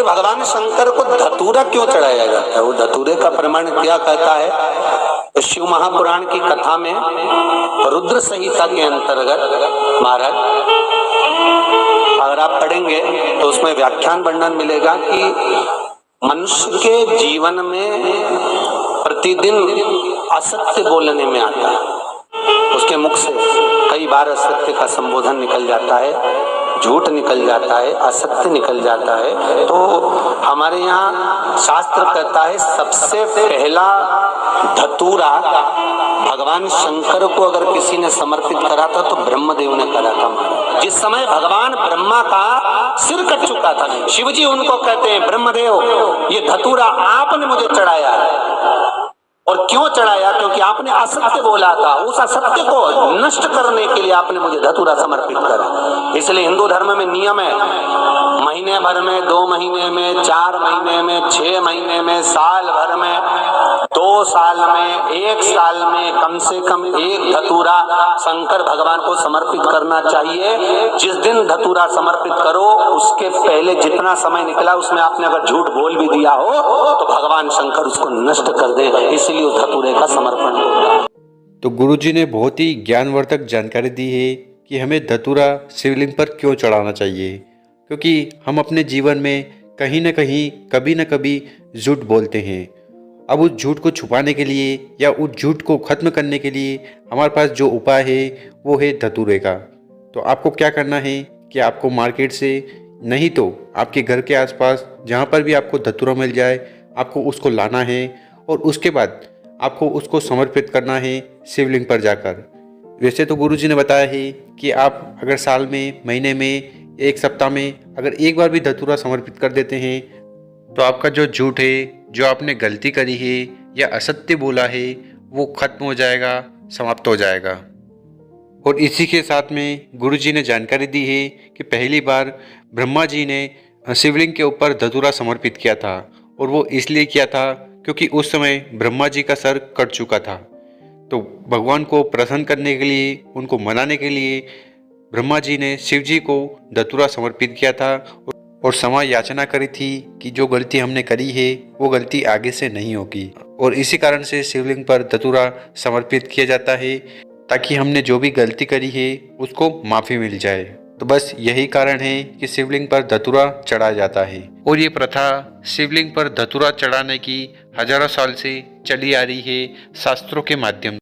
आखिर भगवान शंकर को धतूरा क्यों चढ़ाया जाता है? वो धतूरे का प्रमाण क्या कहता है? तो शिव महापुराण की कथा में रुद्र संहिता के अंतर्गत महाराज अगर आप पढ़ेंगे तो उसमें व्याख्यान वर्णन मिलेगा कि मनुष्य के जीवन में प्रतिदिन असत्य बोलने में आता है। उसके मुख से कई बार असत्य का संबोधन निकल जाता है, झूठ निकल जाता है, असत्य निकल जाता है। तो हमारे यहाँ शास्त्र कहता है सबसे पहला धतूरा भगवान शंकर को अगर किसी ने समर्पित करा था तो ब्रह्मदेव ने करा था। जिस समय भगवान ब्रह्मा का सिर कट चुका था, शिवजी उनको कहते हैं ब्रह्मदेव ये धतूरा आपने मुझे चढ़ाया है। और क्यों चढ़ाया? क्योंकि आपने असत्य बोला था, उस असत्य को नष्ट करने के लिए आपने मुझे धतूरा समर्पित करा। इसलिए हिंदू धर्म में नियम है, महीने भर में, 2 महीने में, 4 महीने में, 6 महीने में, साल भर में, 2 साल में, 1 साल में कम से कम एक धतूरा शंकर भगवान को समर्पित करना चाहिए। जिस दिन धतूरा समर्पित करो उसके पहले जितना समय निकला उसमें आपने अगर झूठ बोल भी दिया हो तो भगवान शंकर उसको नष्ट कर दे, इसलिए उस धतूरे का समर्पण होगा। तो गुरुजी ने बहुत ही ज्ञानवर्धक जानकारी दी है कि हमें धतूरा शिवलिंग पर क्यों चढ़ाना चाहिए, क्योंकि हम अपने जीवन में कहीं न कहीं कभी न कभी झूठ बोलते हैं। अब उस झूठ को छुपाने के लिए या उस झूठ को ख़त्म करने के लिए हमारे पास जो उपाय है वो है धतूरे का। तो आपको क्या करना है कि आपको मार्केट से नहीं तो आपके घर के आसपास जहाँ पर भी आपको धतूरा मिल जाए आपको उसको लाना है और उसके बाद आपको उसको समर्पित करना है शिवलिंग पर जाकर। वैसे तो गुरुजी ने बताया है कि आप अगर साल में, महीने में, 1 सप्ताह में अगर एक बार भी धतूरा समर्पित कर देते हैं तो आपका जो झूठ है, जो आपने गलती करी है या असत्य बोला है वो खत्म हो जाएगा, समाप्त हो जाएगा। और इसी के साथ में गुरुजी ने जानकारी दी है कि पहली बार ब्रह्मा जी ने शिवलिंग के ऊपर धतूरा समर्पित किया था और वो इसलिए किया था क्योंकि उस समय ब्रह्मा जी का सर कट चुका था। तो भगवान को प्रसन्न करने के लिए, उनको मनाने के लिए ब्रह्मा जी ने शिव जी को धतूरा समर्पित किया था और क्षमा याचना करी थी कि जो गलती हमने करी है वो गलती आगे से नहीं होगी। और इसी कारण से शिवलिंग पर धतूरा समर्पित किया जाता है ताकि हमने जो भी गलती करी है उसको माफ़ी मिल जाए। तो बस यही कारण है कि शिवलिंग पर धतूरा चढ़ाया जाता है। और ये प्रथा शिवलिंग पर धतूरा चढ़ाने की हजारों साल से चली आ रही है शास्त्रों के माध्यम